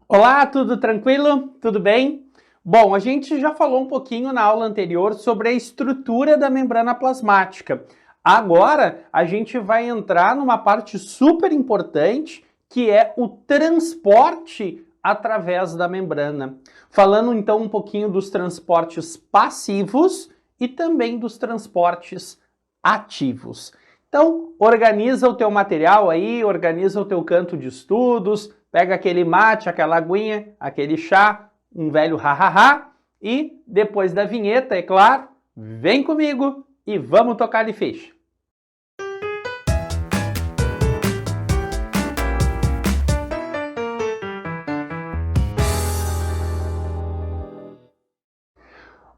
Olá, tudo tranquilo? Tudo bem? Bom, a gente já falou um pouquinho na aula anterior sobre a estrutura da membrana plasmática. Agora, a gente vai entrar numa parte super importante, que é o transporte através da membrana. Falando então um pouquinho dos transportes passivos e também dos transportes ativos. Então, organiza o teu material aí, organiza o teu canto de estudos, pega aquele mate, aquela aguinha, aquele chá, um velho ha-ha-ha e depois da vinheta, é claro, vem comigo e vamos tocar de ficha.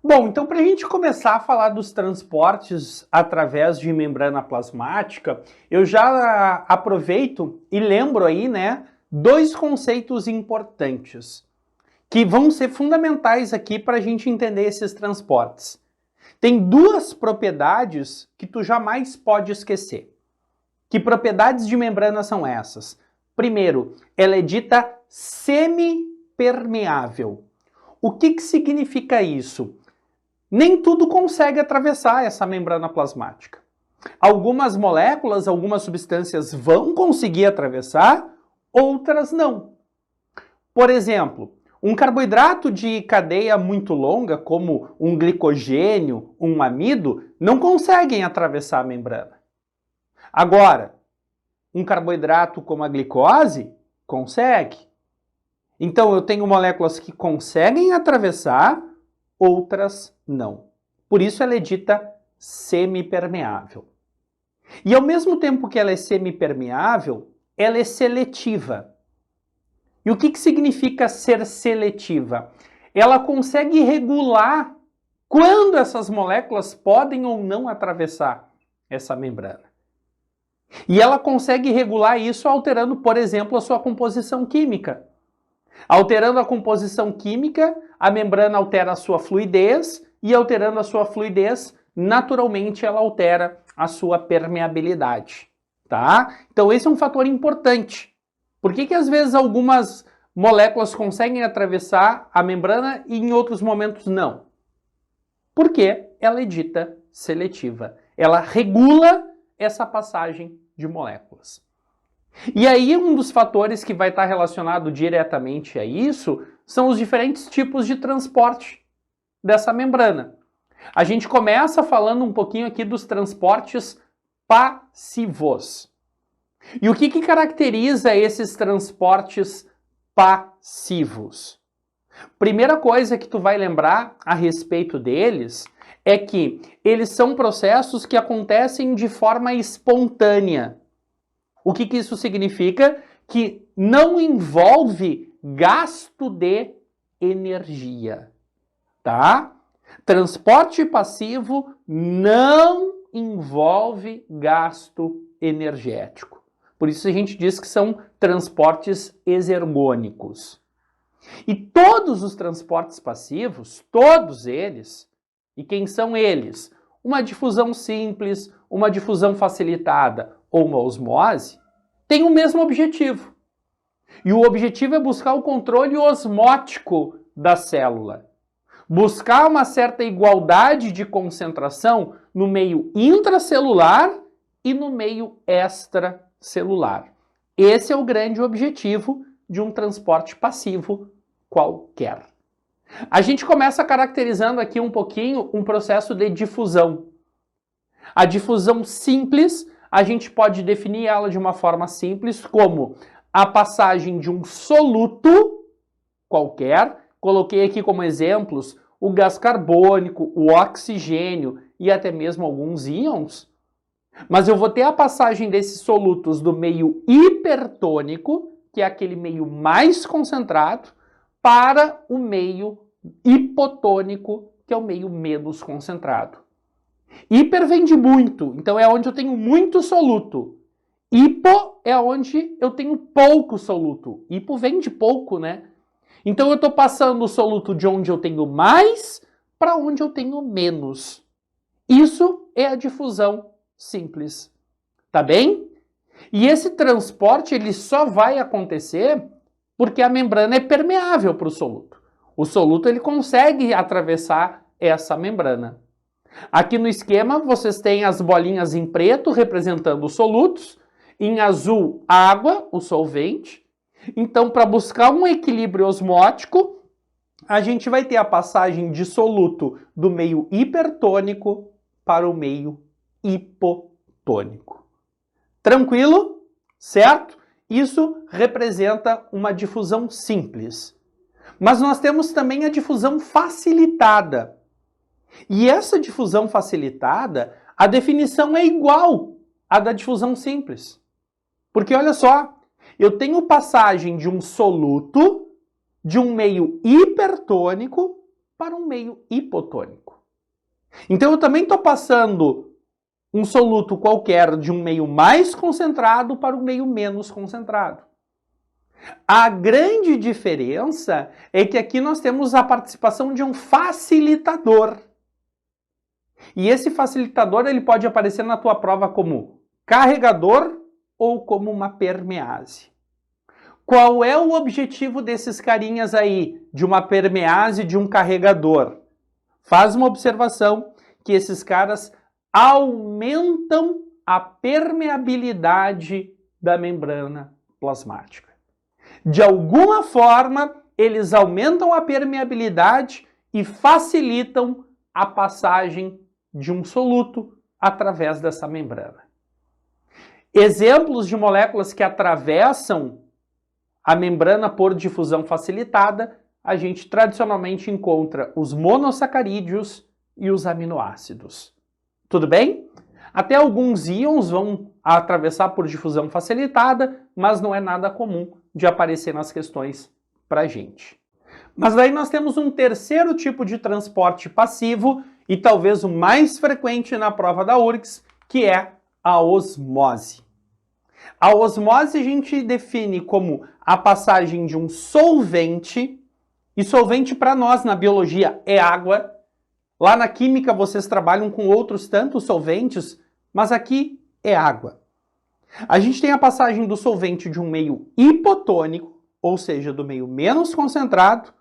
Bom, então para a gente começar a falar dos transportes através de membrana plasmática, eu já aproveito e lembro aí, né, dois conceitos importantes que vão ser fundamentais aqui para a gente entender esses transportes. Tem duas propriedades que tu jamais pode esquecer. Que propriedades de membrana são essas? Primeiro, ela é dita semipermeável. O que significa isso? Nem tudo consegue atravessar essa membrana plasmática. Algumas moléculas, algumas substâncias vão conseguir atravessar, outras não. Por exemplo, um carboidrato de cadeia muito longa, como um glicogênio, um amido, não conseguem atravessar a membrana. Agora, um carboidrato como a glicose, consegue. Então, eu tenho moléculas que conseguem atravessar, outras não. Por isso ela é dita semipermeável. E ao mesmo tempo que ela é semipermeável, ela é seletiva. E o que significa ser seletiva? Ela consegue regular quando essas moléculas podem ou não atravessar essa membrana. E ela consegue regular isso alterando, por exemplo, a sua composição química. Alterando a composição química, a membrana altera a sua fluidez e alterando a sua fluidez, naturalmente ela altera a sua permeabilidade, tá? Então esse é um fator importante. Por que às vezes algumas moléculas conseguem atravessar a membrana e em outros momentos não? Porque ela é dita seletiva. Ela regula essa passagem de moléculas. E aí um dos fatores que vai estar relacionado diretamente a isso são os diferentes tipos de transporte dessa membrana. A gente começa falando um pouquinho aqui dos transportes passivos. E o que caracteriza esses transportes passivos? Primeira coisa que tu vai lembrar a respeito deles é que eles são processos que acontecem de forma espontânea. O que isso significa? Que não envolve gasto de energia, tá? Transporte passivo não envolve gasto energético. Por isso a gente diz que são transportes exergônicos. E todos os transportes passivos, todos eles, e quem são eles? Uma difusão simples, uma difusão facilitada ou uma osmose, tem o mesmo objetivo. E o objetivo é buscar o controle osmótico da célula. Buscar uma certa igualdade de concentração no meio intracelular e no meio extracelular. Esse é o grande objetivo de um transporte passivo qualquer. A gente começa caracterizando aqui um pouquinho um processo de difusão. A difusão simples, a gente pode definir ela de uma forma simples como a passagem de um soluto qualquer. Coloquei aqui como exemplos o gás carbônico, o oxigênio e até mesmo alguns íons. Mas eu vou ter a passagem desses solutos do meio hipertônico, que é aquele meio mais concentrado, para o meio hipotônico, que é o meio menos concentrado. Hiper vem de muito, então é onde eu tenho muito soluto. Hipo é onde eu tenho pouco soluto. Hipo vem de pouco, né? Então eu estou passando o soluto de onde eu tenho mais para onde eu tenho menos. Isso é a difusão simples. Tá bem? E esse transporte ele só vai acontecer porque a membrana é permeável para o soluto. O soluto ele consegue atravessar essa membrana. Aqui no esquema vocês têm as bolinhas em preto representando os solutos, em azul água, o solvente. Então, para buscar um equilíbrio osmótico, a gente vai ter a passagem de soluto do meio hipertônico para o meio hipotônico. Tranquilo? Certo? Isso representa uma difusão simples. Mas nós temos também a difusão facilitada. E essa difusão facilitada, a definição é igual à da difusão simples. Porque olha só, eu tenho passagem de um soluto de um meio hipertônico para um meio hipotônico. Então eu também estou passando um soluto qualquer de um meio mais concentrado para um meio menos concentrado. A grande diferença é que aqui nós temos a participação de um facilitador. E esse facilitador ele pode aparecer na tua prova como carregador ou como uma permease. Qual é o objetivo desses carinhas aí, de uma permease e de um carregador? Faz uma observação que esses caras aumentam a permeabilidade da membrana plasmática. De alguma forma, eles aumentam a permeabilidade e facilitam a passagem de um soluto através dessa membrana. Exemplos de moléculas que atravessam a membrana por difusão facilitada, a gente tradicionalmente encontra os monossacarídeos e os aminoácidos. Tudo bem? Até alguns íons vão atravessar por difusão facilitada, mas não é nada comum de aparecer nas questões para a gente. Mas daí nós temos um terceiro tipo de transporte passivo e talvez o mais frequente na prova da URGS, que é a osmose. A osmose a gente define como a passagem de um solvente, e solvente para nós na biologia é água. Lá na química vocês trabalham com outros tantos solventes, mas aqui é água. A gente tem a passagem do solvente de um meio hipotônico, ou seja, do meio menos concentrado,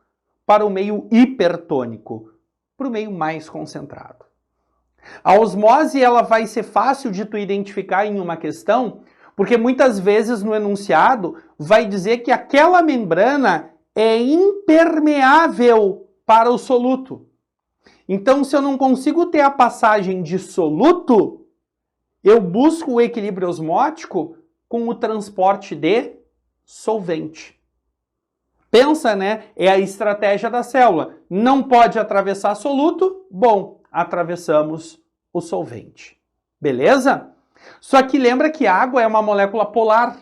para o meio hipertônico, para o meio mais concentrado. A osmose ela vai ser fácil de tu identificar em uma questão, porque muitas vezes no enunciado vai dizer que aquela membrana é impermeável para o soluto. Então, se eu não consigo ter a passagem de soluto, eu busco o equilíbrio osmótico com o transporte de solvente. Pensa, né? É a estratégia da célula. Não pode atravessar soluto? Bom, atravessamos o solvente. Beleza? Só que lembra que água é uma molécula polar.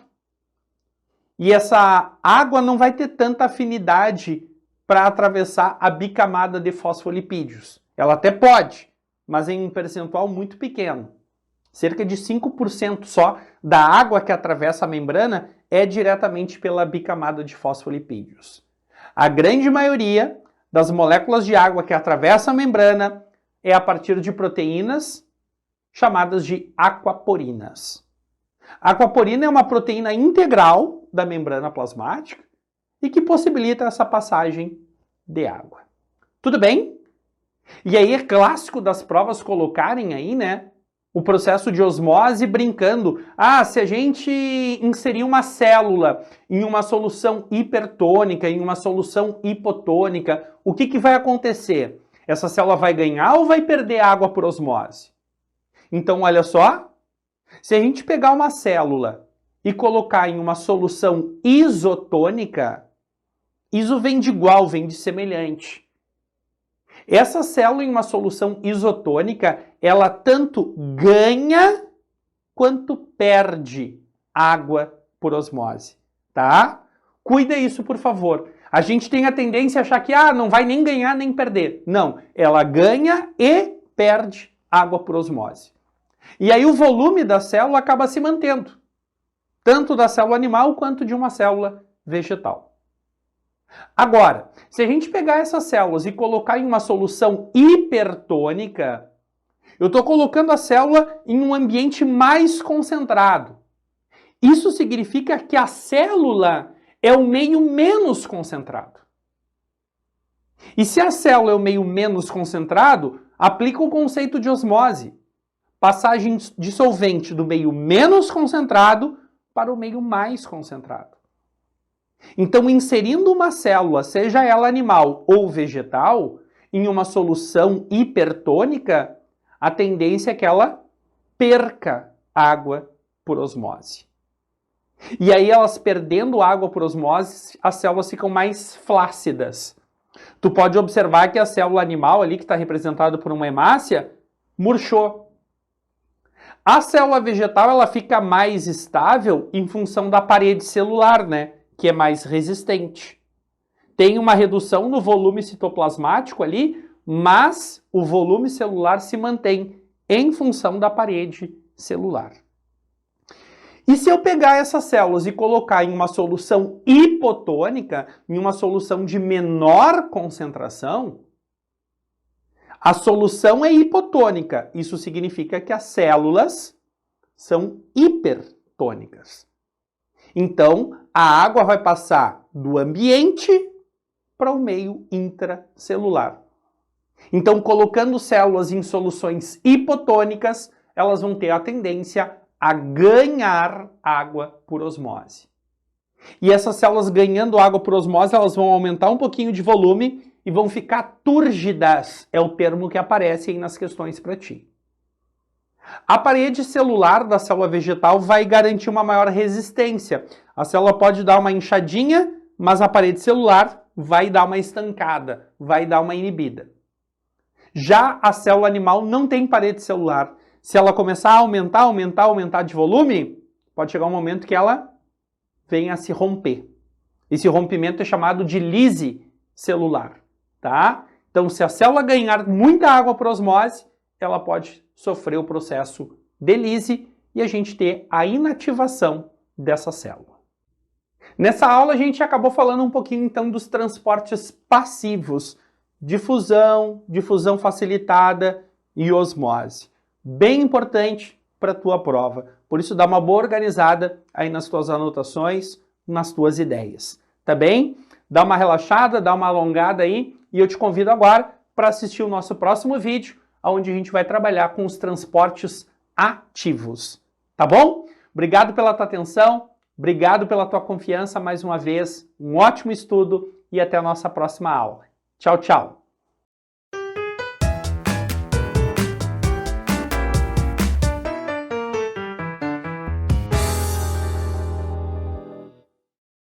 E essa água não vai ter tanta afinidade para atravessar a bicamada de fosfolipídios. Ela até pode, mas em um percentual muito pequeno. Cerca de 5% só da água que atravessa a membrana é diretamente pela bicamada de fosfolipídios. A grande maioria das moléculas de água que atravessam a membrana é a partir de proteínas chamadas de aquaporinas. A aquaporina é uma proteína integral da membrana plasmática e que possibilita essa passagem de água. Tudo bem? E aí é clássico das provas colocarem aí, né, o processo de osmose brincando. Ah, se a gente inserir uma célula em uma solução hipertônica, em uma solução hipotônica, o que vai acontecer? Essa célula vai ganhar ou vai perder água por osmose? Então, olha só, se a gente pegar uma célula e colocar em uma solução isotônica, iso vem de igual, vem de semelhante. Essa célula em uma solução isotônica, ela tanto ganha quanto perde água por osmose, tá? Cuida isso, por favor. A gente tem a tendência a achar que não vai nem ganhar nem perder. Não, ela ganha e perde água por osmose. E aí o volume da célula acaba se mantendo, tanto da célula animal quanto de uma célula vegetal. Agora, se a gente pegar essas células e colocar em uma solução hipertônica, eu estou colocando a célula em um ambiente mais concentrado. Isso significa que a célula é o meio menos concentrado. E se a célula é o meio menos concentrado, aplica o conceito de osmose. Passagem de solvente do meio menos concentrado para o meio mais concentrado. Então, inserindo uma célula, seja ela animal ou vegetal, em uma solução hipertônica, a tendência é que ela perca água por osmose. E aí, elas perdendo água por osmose, as células ficam mais flácidas. Tu pode observar que a célula animal ali, que está representada por uma hemácia, murchou. A célula vegetal, ela fica mais estável em função da parede celular, né? Que é mais resistente. Tem uma redução no volume citoplasmático ali, mas o volume celular se mantém em função da parede celular. E se eu pegar essas células e colocar em uma solução hipotônica, em uma solução de menor concentração, a solução é hipotônica. Isso significa que as células são hipertônicas. Então, a água vai passar do ambiente para o meio intracelular. Então, colocando células em soluções hipotônicas, elas vão ter a tendência a ganhar água por osmose. E essas células ganhando água por osmose, elas vão aumentar um pouquinho de volume e vão ficar túrgidas, é o termo que aparece aí nas questões para ti. A parede celular da célula vegetal vai garantir uma maior resistência. A célula pode dar uma inchadinha, mas a parede celular vai dar uma estancada, vai dar uma inibida. Já a célula animal não tem parede celular. Se ela começar a aumentar de volume, pode chegar um momento que ela venha a se romper. Esse rompimento é chamado de lise celular, tá? Então, se a célula ganhar muita água por osmose, ela pode sofrer o processo de lise e a gente ter a inativação dessa célula. Nessa aula, a gente acabou falando um pouquinho, então, dos transportes passivos, difusão facilitada e osmose. Bem importante para a tua prova. Por isso, dá uma boa organizada aí nas tuas anotações, nas tuas ideias. Tá bem? Dá uma relaxada, dá uma alongada aí e eu te convido agora para assistir o nosso próximo vídeo, onde a gente vai trabalhar com os transportes ativos. Tá bom? Obrigado pela tua atenção, obrigado pela tua confiança mais uma vez, um ótimo estudo e até a nossa próxima aula. Tchau, tchau!